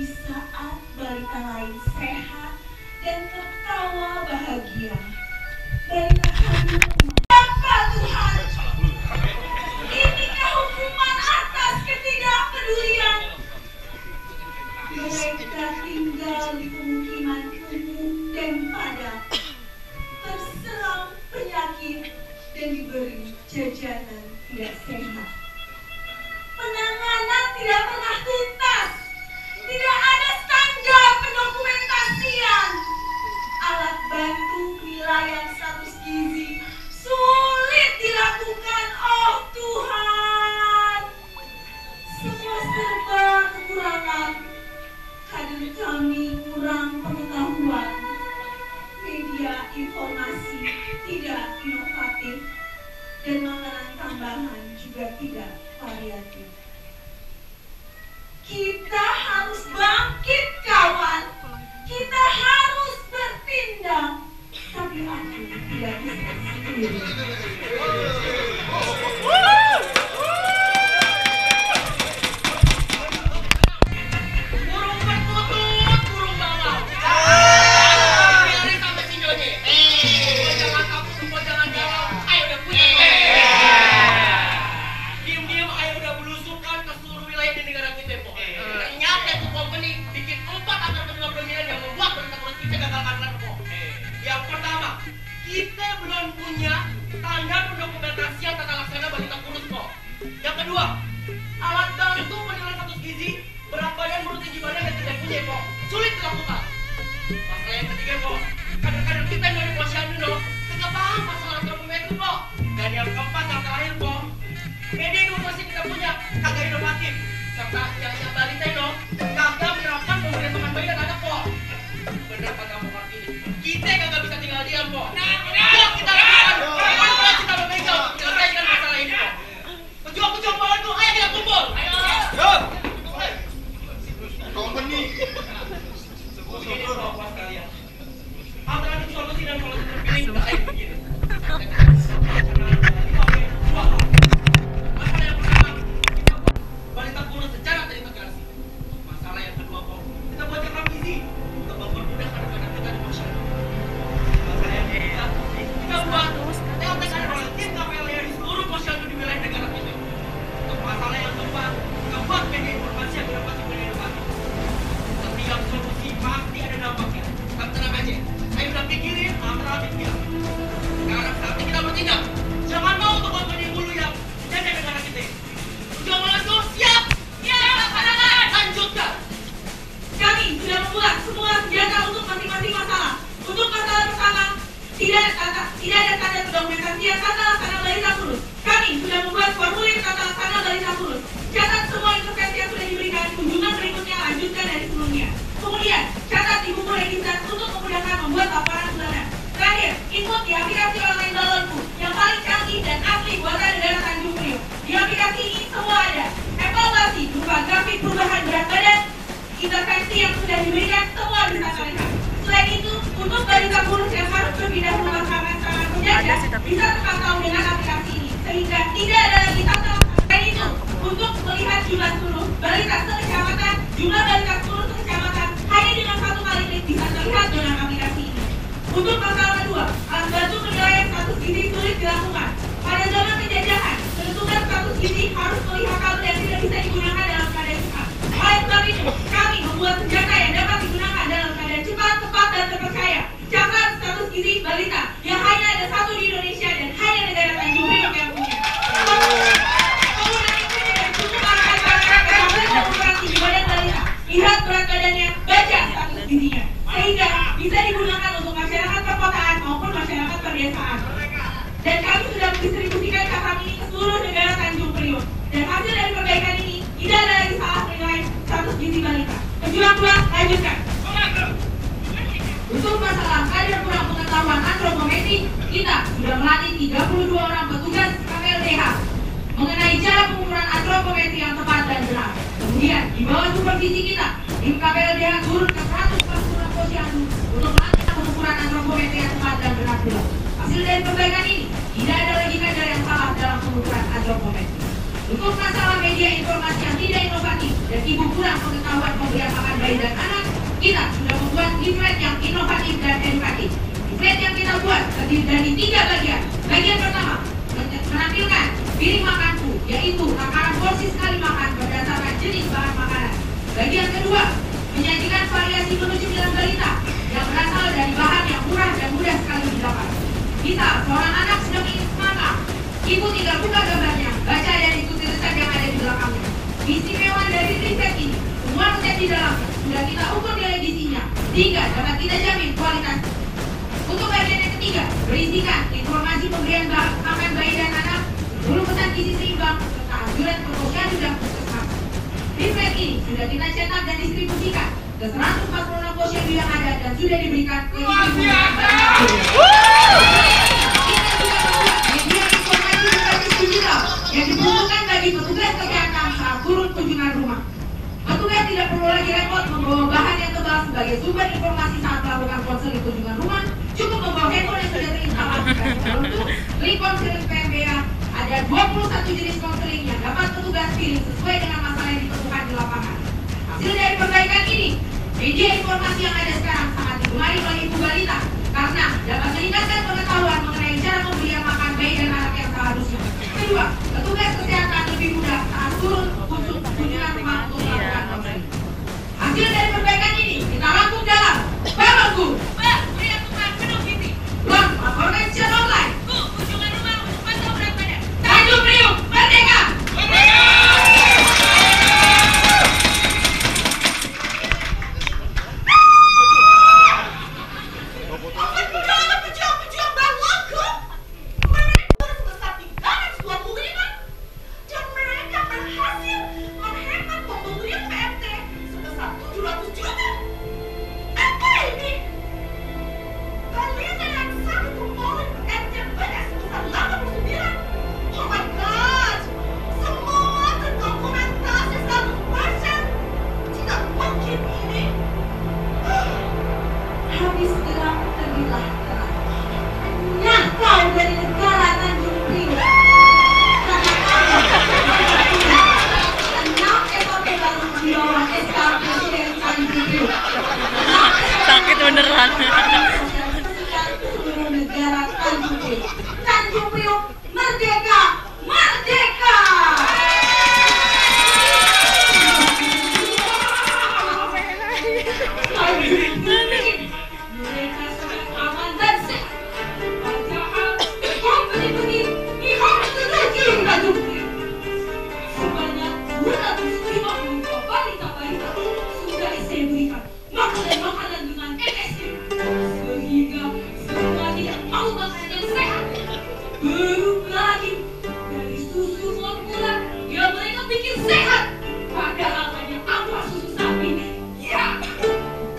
saat balita lain sehat dan tertawa bahagia, balita hadir apa Tuhan? Inikah hukuman atas ketidakpedulian? Mereka tinggal di pemukiman kumuh dan padat, terserang penyakit dan diberi jajanan tidak sehat. Penanganan tidak pernah tuntas, tidak ada standar pendokumentasian. Alat bantu penilaian status gizi sulit dilakukan, oh Tuhan. Semua serba kekurangan, kader kami kurang pengetahuan. Media informasi tidak inovatif dan makanan tambahan juga tidak variatif. Kita harus bangkit kawan, kita harus bertindak, tapi aku tidak bisa sendiri. Kita belum punya standar pendokumentasian tata laksana balita kurus kok. Yang kedua, alat bantu penilaian status gizi, berat badan, menurut tinggi badan dan tidak punya kok. Sulit dilakukan. Masalah yang ketiga kok, kader-kader kita dari posyandu tidak paham masalah antropometri kok. Dan yang keempat yang terakhir kok, media informasi kita punya kagak inovatif. Serta yang balita kagak menerapkan pemberian teman bayi dan anak kok. Bener kata Mbak Kartini, kita kagak bisa tinggal diam kok. Yuk kita lakukan, kita memegang menyelesaikan masalah ini kok. Pejuang-pejuang bawah itu, ayo kita kumpul. Ayo. Company. Ini puas kalian. Alternatif solusi dan solusi terpilih kita ayo begini. Masalah yang pertama, kita buat balita kurus secara terintegrasi. Masalah yang kedua kok, kita buat jam gizi untuk mempermudah anak-anak kita di masyarakat. Masalah yang ketiga, kita buat TLTK dan volunteer KPLR di seluruh posyandu di wilayah negara kita. Untuk masalah yang keempat, kita buat media informasi yang berinovasi berinovasi. Setiap solusi pasti ada dampaknya. Tapi tenang aja, saya udah pikirin alternatif kita. Sekarang saatnya kita bertindak. Jangan mau untuk kompeni dulu yang menjaga negara kita. Udah mulai siap? Ya, laksanakan. Lanjutkan. Kami sudah membuat semua senjata untuk masing-masing masalah. Untuk masalah pertama, tidak ada tanda pendokumentasian tata laksana balita kurus. Kami sudah membuat formulir tata laksana balita kurus. Catat semua intervensi yang sudah diberikan. Kunjungan berikutnya lanjutkan dari sebelumnya. Kemudian, catat di buku registrasi untuk memudahkan membuat laporan bulanan. Terakhir, input di aplikasi online balonku yang paling canggih dan asli buatan negara Tanjung Priok. Di aplikasi ini semua ada. Evaluasi berupa grafik perubahan berat badan, intervensi yang sudah diberikan semua bisa terlihat. Selain itu, untuk balita kurus yang harus berpindah rumah karena sangat mendadak, bisa terpantau dengan aplikasi ini, sehingga tidak ada lagi tata. Selain itu, untuk melihat jumlah seluruh balita sekecamatan, jumlah balita kurus sekecamatan hanya dengan satu kali klik bisa terlihat dengan aplikasi ini. Untuk masalah kedua, alat bantu penilaian status gizi sulit dilakukan. Pada zaman penjajahan, menentukan status gizi harus melihat kabel yang tidak bisa digunakan dalam keadaan cepat. Oleh sebab itu, kami membuat senjata yang dapat digunakan dalam keadaan cepat, tepat, dan terpercaya. Catat status gizi balita yang hanya ada satu di Indonesia dan hanya negara Tanjung Priok yang punya. Penggunaan ini tidak cukup akan dan ukuran tinggi badan balita. Lihat berat badannya, baca status gizinya, sehingga bisa digunakan untuk masyarakat perkotaan maupun masyarakat pedesaan. Dan kami sudah mendistribusikan kata ini ke seluruh negara Tanjung Priok. Dan hasil dari perbaikan ini tidak ada lagi salah menilai status gizi balita. Pejuang-pejuang, lanjutkan. Untuk masalah kader kurang pengetahuan antropometri, kita sudah melatih 32 orang petugas KPLDH mengenai cara pengukuran antropometri yang tepat dan benar. Kemudian, di bawah supervisi kita, tim KPLDH turun ke 140 posyandu untuk melatih pengukuran antropometri yang tepat dan benar pula. Hasil dari perbaikan ini, tidak ada lagi kader yang salah dalam pengukuran antropometri. Untuk masalah media informasi yang tidak inovatif dan ibu kurang pengetahuan pemberian makan bayi dan anak, kita sudah membuat leaflet yang inovatif dan edukatif. Leaflet yang kita buat terdiri dari 3 bagian. Bagian pertama, menampilkan piring makanku, yaitu takaran porsi sekali makan berdasarkan jenis bahan makanan. Bagian kedua, menyajikan variasi menu cemilan balita yang berasal dari bahan yang murah dan mudah sekali didapat. Misal, seorang anak sedang ingin makan, ibu tinggal buka gambarnya, baca dan ikuti resep yang ada di belakangnya. Keistimewaan dari leaflet ini, semua resep di dalamnya sudah kita ukur nilai gizinya, sehingga dapat kita jamin kualitas. Untuk bagian yang ketiga, berisikan informasi pemberian makan bayi dan anak, 10 pesan gizi seimbang, serta anjuran posyandu dan puskesmas. Leaflet ini sudah kita cetak dan distribusikan ke 146 posyandu yang ada dan sudah diberikan ke ibu. Kita juga membuat media informasi berbasis digital yang diperuntukkan bagi petugas kesehatan saat turun kunjungan rumah. Petugas tidak perlu lagi repot membawa bahan yang tebal sebagai sumber informasi saat melakukan konseling kunjungan rumah. Cukup membawa handphone yang sudah terinstalasi. Untuk link konseling PMBA, ada 21 jenis konseling yang dapat petugas pilih sesuai dengan masalah yang ditemukan di lapangan. Hasil dari perbaikan ini, media informasi yang ada sekarang sangat digemari oleh ibu balita karena dapat meningkatkan pengetahuan mengenai cara pemberian makan bayi dan anak yang seharusnya. Kedua, petugas kesehatan lebih mudah saat turun kunjungan rumah untuk melakukan konseling. Hasil dari perbaikan ini kita rangkum dalam Bapak Guru. Laporan secara online. Kunjungan rumah untuk pantau berat badan. Tanjung Priok, Merdeka! Pejuang bawaku. Mereka sebesar 320 dan mereka berhasil menghemat pembelian PMT sebesar 700 juta. Apa ini? Balita yang sangat memperoleh PMT banyak sebesar 89. Oh my god! Semua terdokumentasi 100%. Tidak mungkin ini. Habis gelap terbitlah terang. Nah, kau dari negara Tanjung Priok. Enam SOP baru di bawah SK Presiden Tanjung Priok. Sakit beneran. Seluruh negara Tanjung Priok. Tanjung Priok merdeka, merdeka. Mereka sangat aman dan sehat. Padahal kau beri-beri iham terjadi Tanjung Priok. Sebanyak 252 balita-balita sudah saya berikan makanan dengan MSG sehingga semua tidak mau makanan yang sehat. Belum lagi dari susu formula yang mereka pikir sehat, padahal hanya ampas susu sapi. Ya,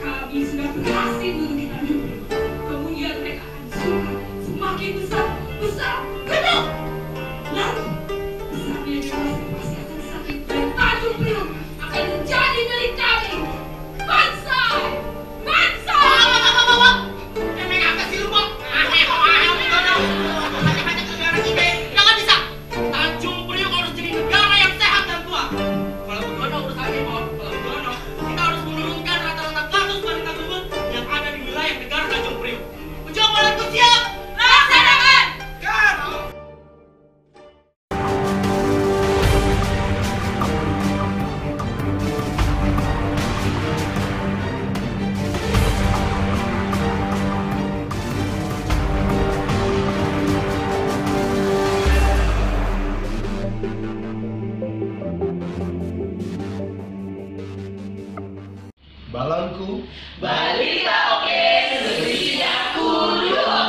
kami sudah berhasil menurunkan Tanjung Priok. Kemudian mereka akan suka semakin besar, gedung. Lalu besarnya dewasa pasti akan sakit dan Tanjung Priok akan menjadi milik kami. Bansai! Bansai! Bawa! Emang apa sih lu, Bang? Banyak-banyak negara kita. Jangan bisa. Tanjung Priok harus jadi negara yang sehat dan kuat. Kalau begono urusannya, Bang. Kalau begono, kita harus menurunkan rata-rata kasus balita gemuk yang ada di wilayah negara Tanjung Priok. Pejuang Balatku siap! Laksanakan! Kan! Balonku Balita oke, Indonesia kudu oke.